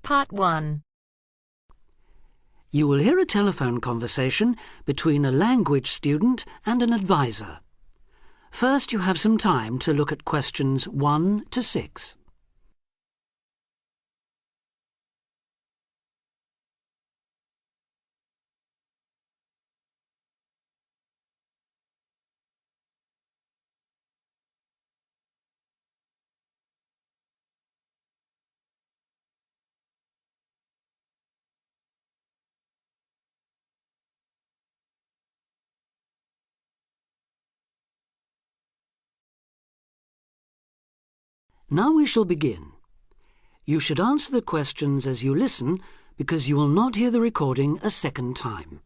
Part 1. You will hear a telephone conversation between a language student and an advisor. First, you have some time to look at questions 1 to 6. Now we shall begin. You should answer the questions as you listen because you will not hear the recording a second time.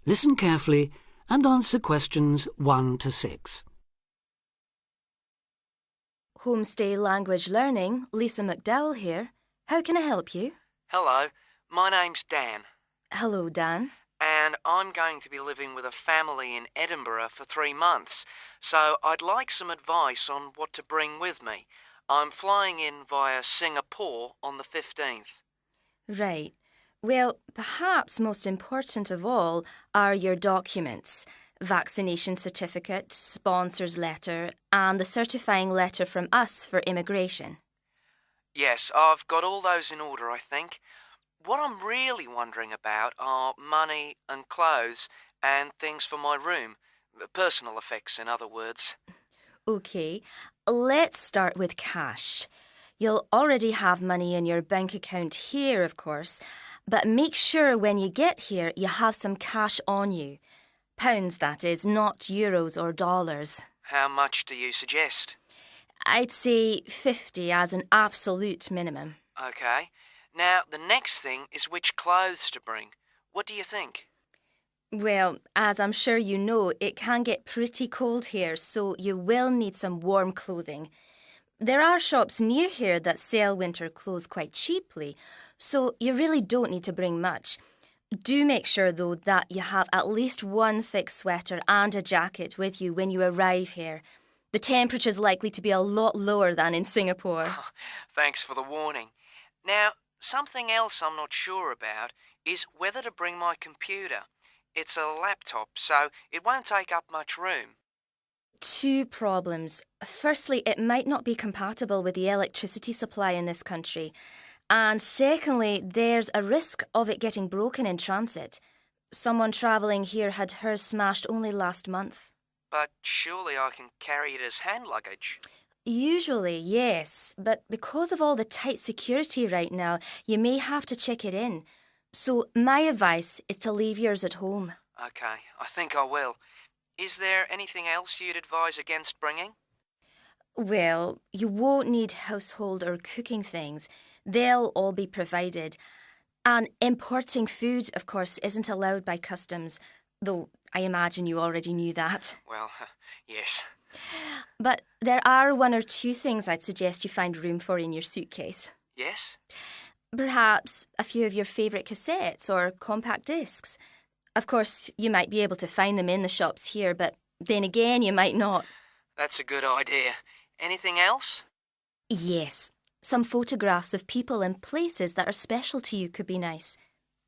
Listen carefully and answer questions 1 to 6. Homestay Language Learning, Lisa McDowell here. How can I help you? Hello, my name's Dan, Hello, Dan. and I'm going to be living with a family in Edinburgh for 3 months, so I'd like some advice on what to bring with me. I'm flying in via Singapore on the 15th. Right. Well, perhaps most important of all are your documents. Vaccination certificate, sponsor's letter, and the certifying letter from us for immigration. Yes, I've got all those in order, I think. What I'm really wondering about are money and clothes and things for my room. Personal effects, in other words. OK, let's start with cash. You'll already have money in your bank account here, of course, but make sure when you get here you have some cash on you. Pounds, that is, not euros or dollars. How much do you suggest? I'd say 50 as an absolute minimum. OK. Now, the next thing is which clothes to bring. What do you think? Well, as I'm sure you know, it can get pretty cold here, so you will need some warm clothing. There are shops near here that sell winter clothes quite cheaply, so you really don't need to bring much. Do make sure, though, that you have at least one thick sweater and a jacket with you when you arrive here. The temperature's likely to be a lot lower than in Singapore. Thanks for the warning. Now, something else I'm not sure about is whether to bring my computer. It's a laptop, so it won't take up much room. 2 problems. Firstly, it might not be compatible with the electricity supply in this country. And secondly, there's a risk of it getting broken in transit. Someone travelling here had hers smashed only last month. But surely I can carry it as hand luggage. Usually, yes, but because of all the tight security right now, you may have to check it in. So my advice is to leave yours at home. OK, I think I will. Is there anything else you'd advise against bringing? Well, you won't need household or cooking things. They'll all be provided. And importing food, of course, isn't allowed by customs, though I imagine you already knew that. Well, yes. But there are 1 or 2 things I'd suggest you find room for in your suitcase. Yes? Perhaps a few of your favourite cassettes or compact discs. Of course, you might be able to find them in the shops here, but then again, you might not. That's a good idea. Anything else? Yes, some photographs of people and places that are special to you could be nice.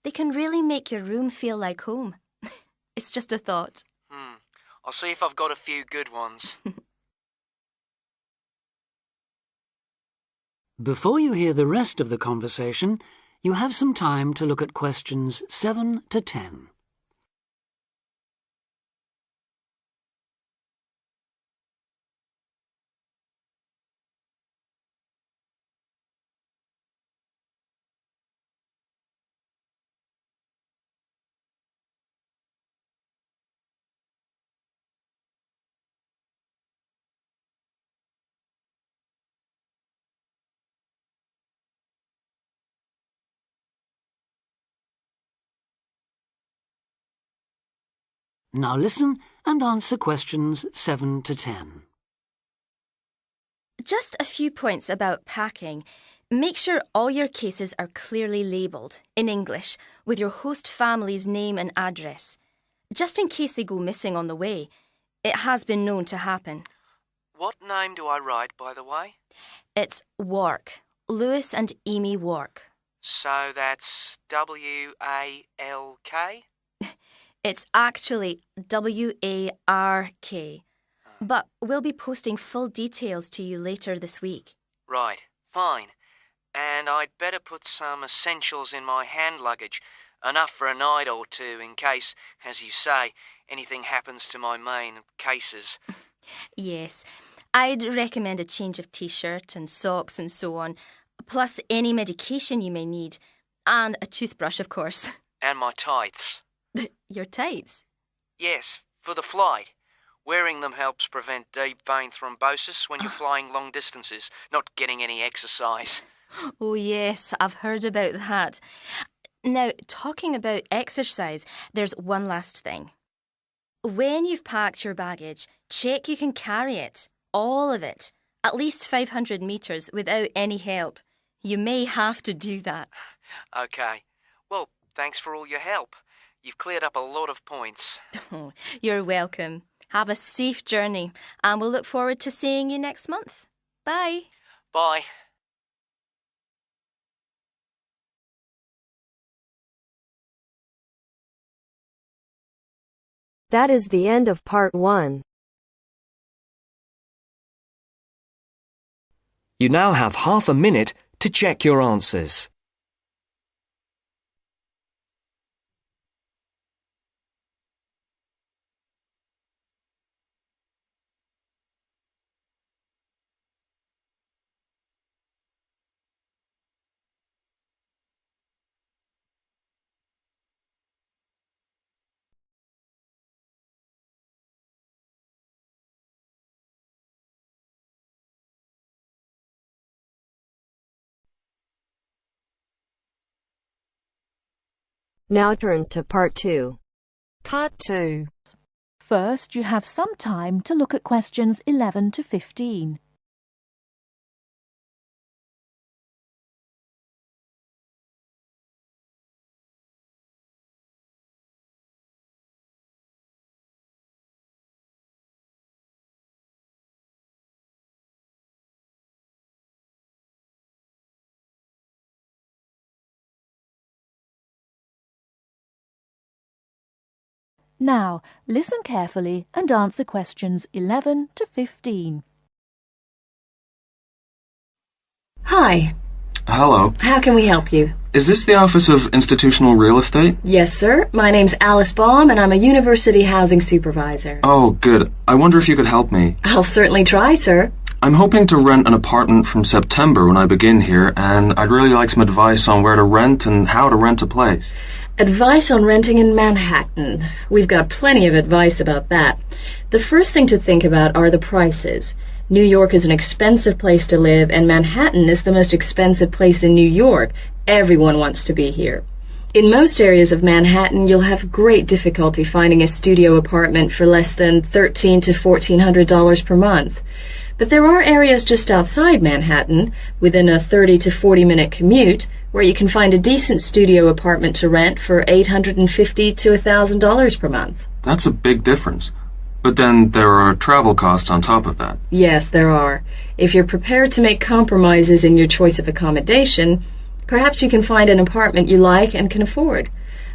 They can really make your room feel like home. It's just a thought. I'll see if I've got a few good ones. Before you hear the rest of the conversation, you have some time to look at questions 7 to 10. Now listen and answer questions 7 to 10. Just a few points about packing. Make sure all your cases are clearly labelled, in English, with your host family's name and address. Just in case they go missing on the way. It has been known to happen. What name do I write, by the way? It's Wark. Lewis and Amy Wark. So that's W-A-L-K? It's actually W-A-R-K. But we'll be posting full details to you later this week. Right, fine. And I'd better put some essentials in my hand luggage, enough for a night or two in case, as you say, anything happens to my main cases. Yes, I'd recommend a change of t-shirt and socks and so on, plus any medication you may need, and a toothbrush, of course. And my tights. Your tights? Yes, for the flight. Wearing them helps prevent deep vein thrombosis when you're flying long distances, not getting any exercise. Oh yes, I've heard about that. Now, talking about exercise, there's one last thing. When you've packed your baggage, check you can carry it, all of it, at least 500 metres without any help. You may have to do that. Okay. Well, thanks for all your help. You've cleared up a lot of points. Oh, you're welcome. Have a safe journey, and we'll look forward to seeing you next month. Bye. Bye. That is the end of part 1. You now have half a minute to check your answers. Now turns to part 2. Part 2. First, you have some time to look at questions 11 to 15. Now, listen carefully and answer questions 11 to 15. Hi, Hello. how can we help you? Is this the Office of Institutional Real Estate? Yes, sir. My name's Alice Baum, and I'm a university housing supervisor. Oh, good. I wonder if you could help me. I'll certainly try, sir. I'm hoping to rent an apartment from September when I begin here, and I'd really like some advice on where to rent and how to rent a place. Advice on renting in Manhattan. We've got plenty of advice about that. The first thing to think about are the prices. New York is an expensive place to live, and Manhattan is the most expensive place in New York. Everyone wants to be here. In most areas of Manhattan, you'll have great difficulty finding a studio apartment for less than $1,300 to $1,400 per month. But there are areas just outside Manhattan, within a 30 to 40-minute commute, where you can find a decent studio apartment to rent for $850 to $1,000 per month. That's a big difference. But then there are travel costs on top of that. Yes, there are. If you're prepared to make compromises in your choice of accommodation, perhaps you can find an apartment you like and can afford.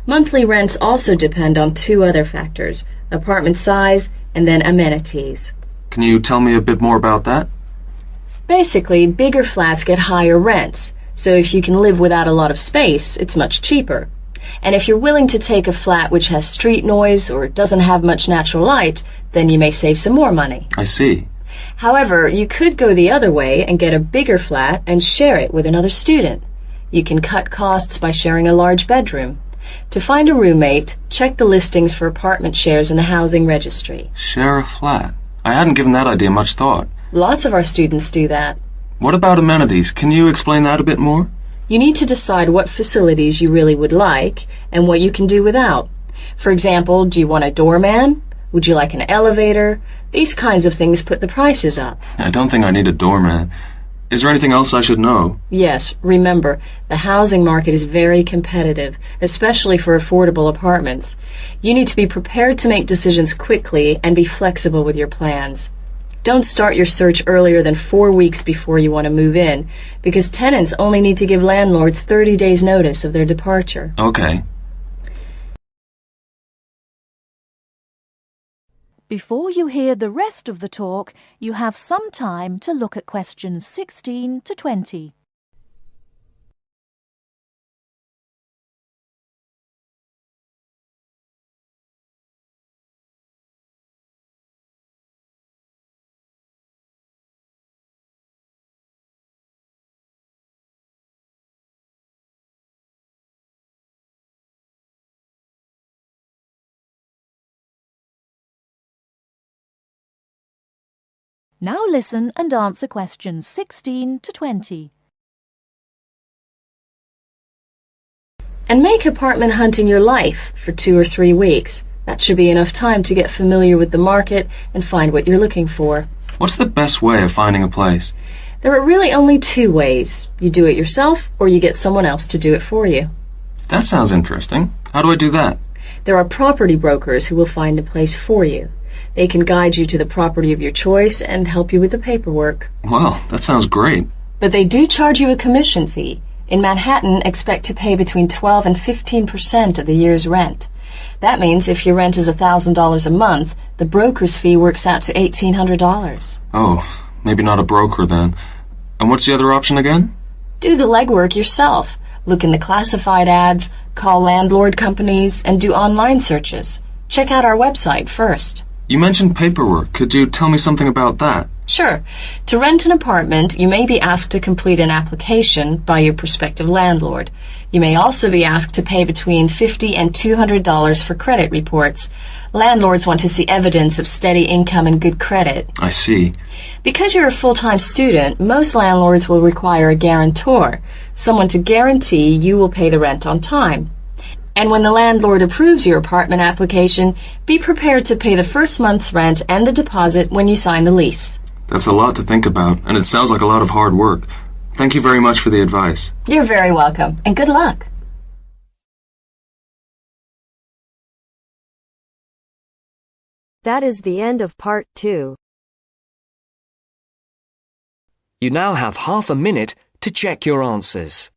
Monthly rents also depend on 2 other factors, apartment size and then amenities. Can you tell me a bit more about that? Basically, bigger flats get higher rents, so if you can live without a lot of space, it's much cheaper. And if you're willing to take a flat which has street noise or doesn't have much natural light, then you may save some more money. I see. However, you could go the other way and get a bigger flat and share it with another student. You can cut costs by sharing a large bedroom. To find a roommate, check the listings for apartment shares in the housing registry. Share a flat. I hadn't given that idea much thought. Lots of our students do that. What about amenities? Can you explain that a bit more? You need to decide what facilities you really would like and what you can do without. For example, do you want a doorman? Would you like an elevator? These kinds of things put the prices up. I don't think I need a doorman. Is there anything else I should know? Yes, remember, the housing market is very competitive, especially for affordable apartments. You need to be prepared to make decisions quickly and be flexible with your plans. Don't start your search earlier than 4 weeks before you want to move in, because tenants only need to give landlords 30 days notice of their departure. Okay. Before you hear the rest of the talk, you have some time to look at questions 16 to 20. Now listen and answer questions 16 to 20. And make apartment hunting your life for 2 or 3 weeks. That should be enough time to get familiar with the market and find what you're looking for. What's the best way of finding a place? There are really only 2 ways. You do it yourself, or you get someone else to do it for you. That sounds interesting. How do I do that? There are property brokers who will find a place for you. They can guide you to the property of your choice and help you with the paperwork. Well, that sounds great. But they do charge you a commission fee. In Manhattan, expect to pay between 12 and 15% of the year's rent. That means if your rent is $1,000 a month, the broker's fee works out to $1,800. Oh, maybe not a broker then. And what's the other option again? Do the legwork yourself. Look in the classified ads, call landlord companies, and do online searches. Check out our website first. You mentioned paperwork. Could you tell me something about that? Sure. To rent an apartment, you may be asked to complete an application by your prospective landlord. You may also be asked to pay between $50 and $200 for credit reports. Landlords want to see evidence of steady income and good credit. I see. Because you're a full-time student, most landlords will require a guarantor, someone to guarantee you will pay the rent on time. And when the landlord approves your apartment application, be prepared to pay the first month's rent and the deposit when you sign the lease. That's a lot to think about, and it sounds like a lot of hard work. Thank you very much for the advice. You're very welcome, and good luck. That is the end of part 2. You now have half a minute to check your answers.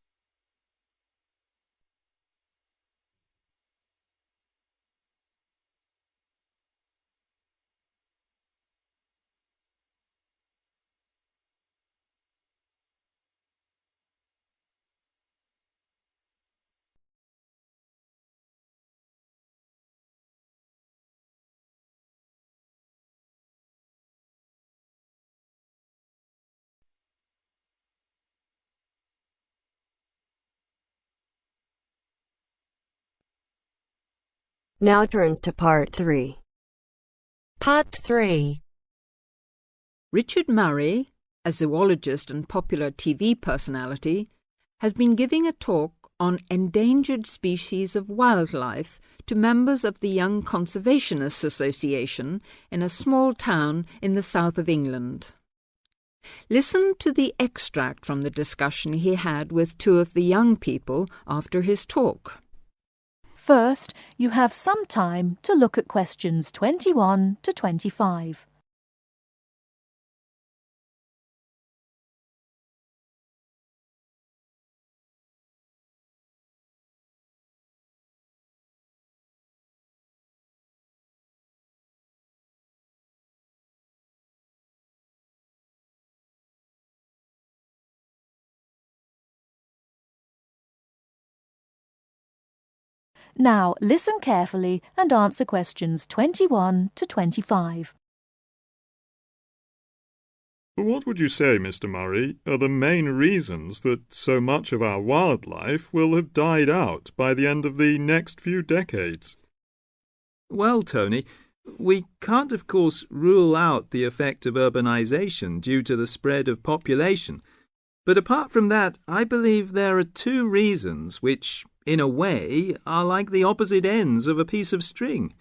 Now turns to part 3. Part 3. Richard Murray, a zoologist and popular TV personality, has been giving a talk on endangered species of wildlife to members of the Young Conservationists Association in a small town in the south of England. Listen to the extract from the discussion he had with 2 of the young people after his talk. First, you have some time to look at questions 21 to 25. Now listen carefully and answer questions 21 to 25. What would you say, Mr. Murray, are the main reasons that so much of our wildlife will have died out by the end of the next few decades? Well, Tony, we can't, of course, rule out the effect of urbanization due to the spread of population. But apart from that, I believe there are 2 reasons which, in a way, are like the opposite ends of a piece of string.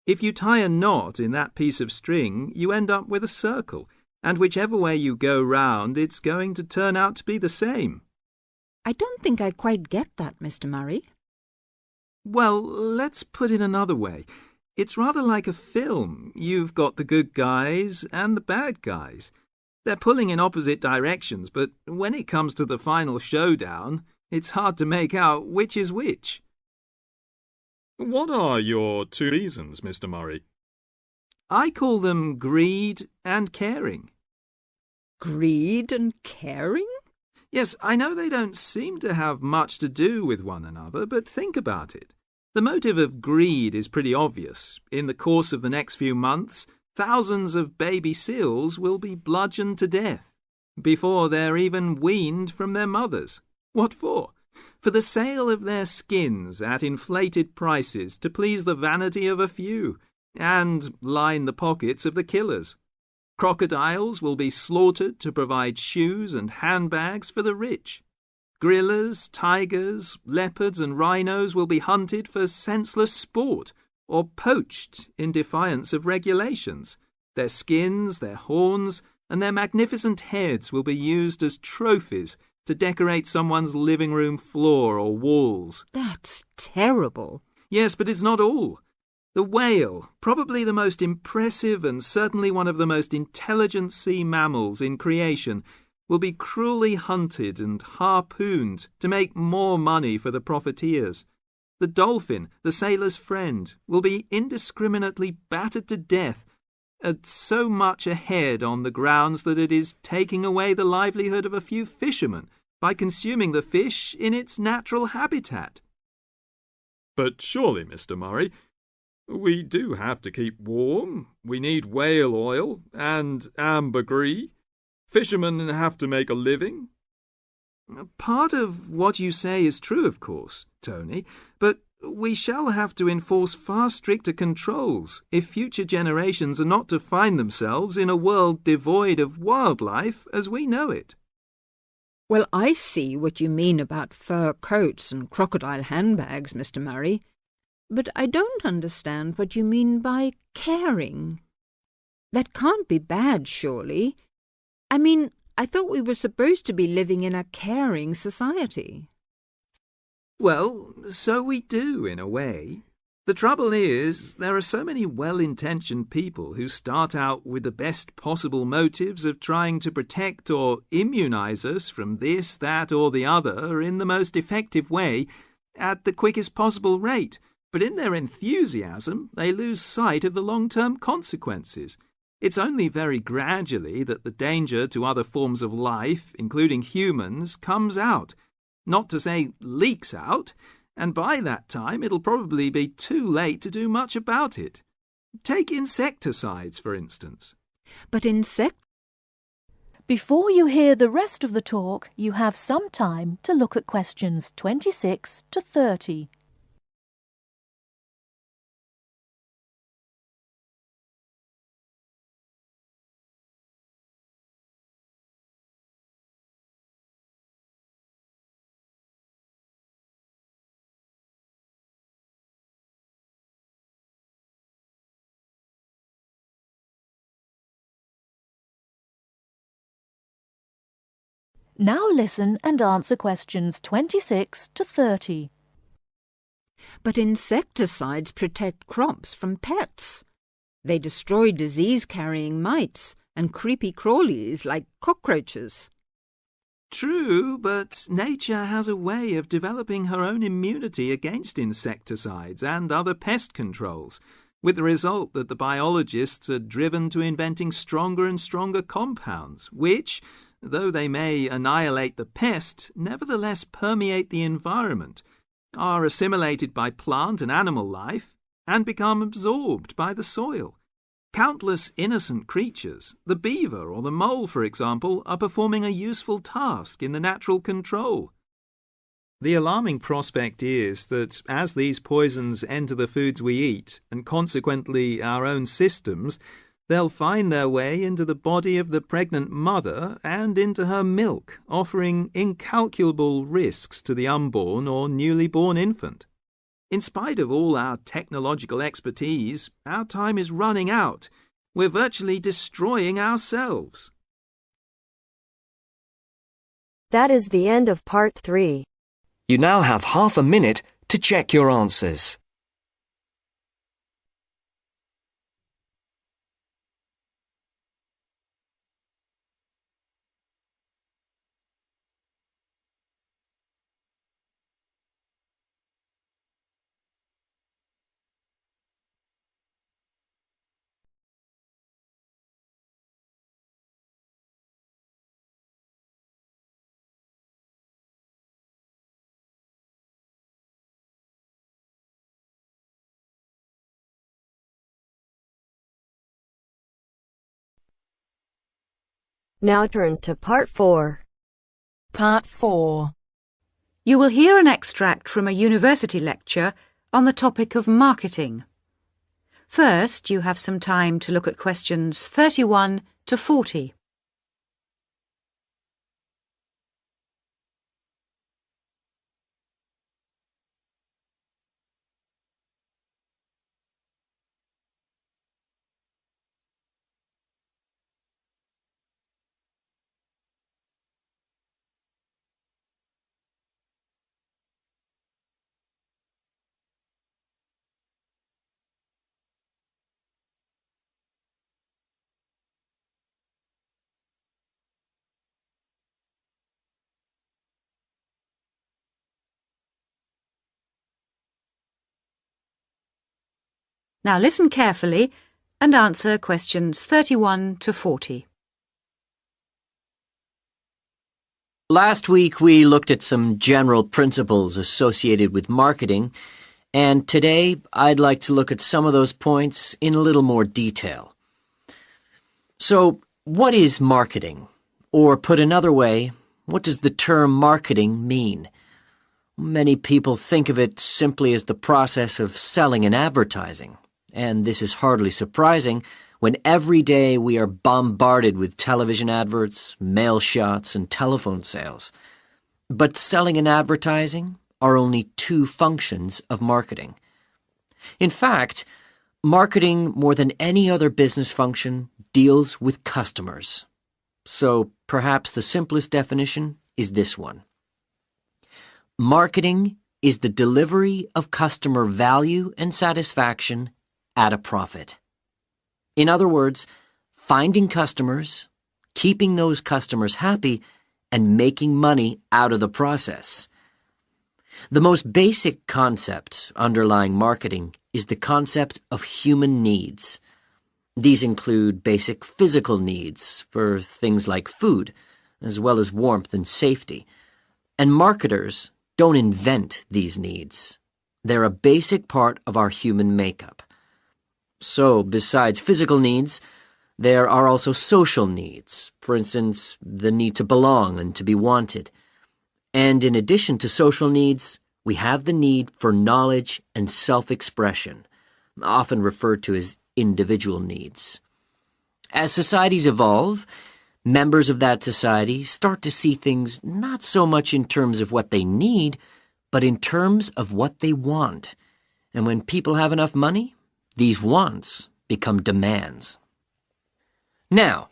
If you tie a knot in that piece of string, you end up with a circle, and whichever way you go round, it's going to turn out to be the same. I don't think I quite get that, Mr. Murray. Well, let's put it another way. It's rather like a film. You've got the good guys and the bad guys. They're pulling in opposite directions, but when it comes to the final showdown, it's hard to make out which is which. What are your two reasons, Mr. Murray? I call them greed and caring. Greed and caring? Yes, I know they don't seem to have much to do with one another, but think about it. The motive of greed is pretty obvious. In the course of the next few months, thousands of baby seals will be bludgeoned to death before they're even weaned from their mothers. What for? For the sale of their skins at inflated prices to please the vanity of a few and line the pockets of the killers. Crocodiles will be slaughtered to provide shoes and handbags for the rich. Gorillas, tigers, leopards and rhinos will be hunted for senseless sport or poached in defiance of regulations. Their skins, their horns, and their magnificent heads will be used as trophies to decorate someone's living room floor or walls. That's terrible. Yes, but it's not all. The whale, probably the most impressive and certainly one of the most intelligent sea mammals in creation, will be cruelly hunted and harpooned to make more money for the profiteers. The dolphin, the sailor's friend, will be indiscriminately battered to death at so much a head on the grounds that it is taking away the livelihood of a few fishermen by consuming the fish in its natural habitat. But surely, Mr. Murray, we do have to keep warm. We need whale oil and ambergris. Fishermen have to make a living. Part of what you say is true, of course, Tony, but we shall have to enforce far stricter controls if future generations are not to find themselves in a world devoid of wildlife as we know it. Well, I see what you mean about fur coats and crocodile handbags, Mr. Murray, but I don't understand what you mean by caring. That can't be bad, surely. I mean, I thought we were supposed to be living in a caring society. Well, so we do, in a way. The trouble is, there are so many well-intentioned people who start out with the best possible motives of trying to protect or immunize us from this, that, or the other in the most effective way at the quickest possible rate. But in their enthusiasm, they lose sight of the long-term consequences. It's only very gradually that the danger to other forms of life, including humans, comes out. Not to say leaks out, and by that time it'll probably be too late to do much about it. Take insecticides, for instance. But Before you hear the rest of the talk, you have some time to look at questions 26 to 30. Now listen and answer questions 26 to 30. But insecticides protect crops from pests. They destroy disease-carrying mites and creepy crawlies like cockroaches. True, but nature has a way of developing her own immunity against insecticides and other pest controls, with the result that the biologists are driven to inventing stronger and stronger compounds, which, though they may annihilate the pest, nevertheless permeate the environment, are assimilated by plant and animal life, and become absorbed by the soil. Countless innocent creatures, the beaver or the mole, for example, are performing a useful task in the natural control. The alarming prospect is that as these poisons enter the foods we eat, and consequently our own systems, they'll find their way into the body of the pregnant mother and into her milk, offering incalculable risks to the unborn or newly born infant. In spite of all our technological expertise, our time is running out. We're virtually destroying ourselves. That is the end of part 3. You now have half a minute to check your answers. Now turns to Part 4. Part 4. You will hear an extract from a university lecture on the topic of marketing. First, you have some time to look at questions 31 to 40. Now listen carefully and answer questions 31 to 40. Last week we looked at some general principles associated with marketing, and today I'd like to look at some of those points in a little more detail. So, what is marketing? Or put another way, what does the term marketing mean? Many people think of it simply as the process of selling and advertising. And this is hardly surprising when every day we are bombarded with television adverts, mail shots, and telephone sales. But selling and advertising are only two functions of marketing. In fact, marketing, more than any other business function, deals with customers. So perhaps the simplest definition is this one. Marketing is the delivery of customer value and satisfaction at a profit. In other words, finding customers, keeping those customers happy, and making money out of the process. The most basic concept underlying marketing is the concept of human needs. These include basic physical needs for things like food, as well as warmth and safety. And marketers don't invent these needs. They're a basic part of our human makeup. So, besides physical needs, there are also social needs, for instance, the need to belong and to be wanted. And in addition to social needs, we have the need for knowledge and self-expression, often referred to as individual needs. As societies evolve, members of that society start to see things not so much in terms of what they need, but in terms of what they want. And when people have enough money, these wants become demands. Now,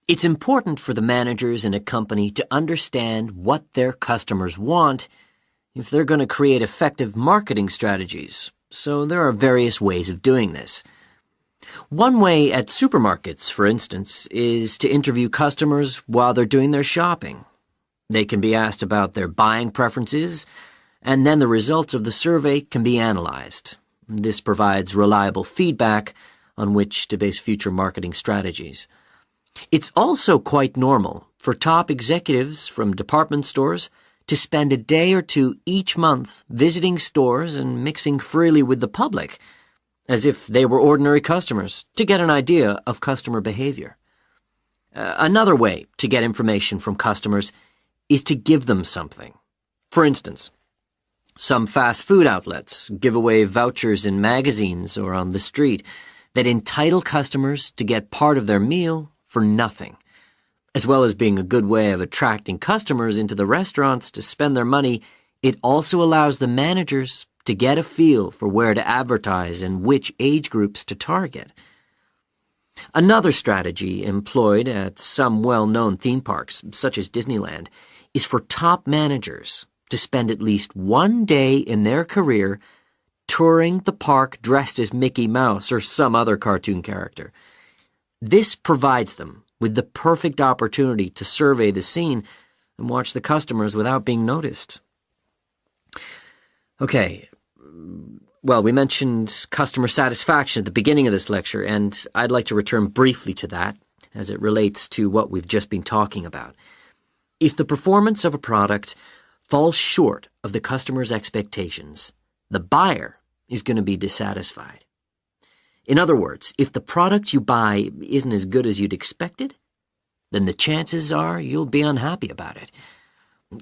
it's important for the managers in a company to understand what their customers want if they're going to create effective marketing strategies, so there are various ways of doing this. One way at supermarkets, for instance, is to interview customers while they're doing their shopping. They can be asked about their buying preferences, and then the results of the survey can be analyzed. This provides reliable feedback on which to base future marketing strategies. It's also quite normal for top executives from department stores to spend a day or two each month visiting stores and mixing freely with the public, as if they were ordinary customers, to get an idea of customer behavior. Another way to get information from customers is to give them something. For instance, some fast food outlets give away vouchers in magazines or on the street that entitle customers to get part of their meal for nothing. As well as being a good way of attracting customers into the restaurants to spend their money, it also allows the managers to get a feel for where to advertise and which age groups to target. Another strategy employed at some well-known theme parks, such as Disneyland, is for top managers to spend at least one day in their career touring the park dressed as Mickey Mouse or some other cartoon character. This provides them with the perfect opportunity to survey the scene and watch the customers without being noticed. Okay, well, we mentioned customer satisfaction at the beginning of this lecture, and I'd like to return briefly to that as it relates to what we've just been talking about. If the performance of a product falls short of the customer's expectations, the buyer is going to be dissatisfied. In other words, if the product you buy isn't as good as you'd expected, then the chances are you'll be unhappy about it.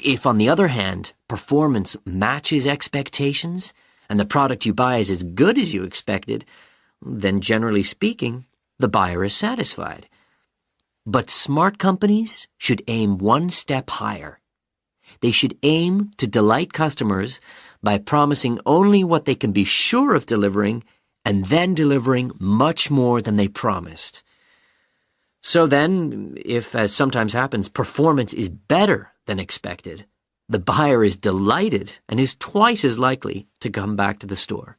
If, on the other hand, performance matches expectations and the product you buy is as good as you expected, then generally speaking, the buyer is satisfied. But smart companies should aim one step higher. They should aim to delight customers by promising only what they can be sure of delivering and then delivering much more than they promised. So then, if, as sometimes happens, performance is better than expected, the buyer is delighted and is twice as likely to come back to the store.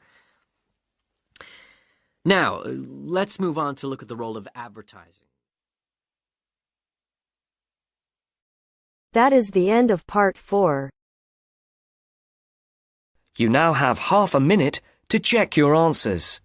Now, let's move on to look at the role of advertising. That is the end of part 4. You now have half a minute to check your answers.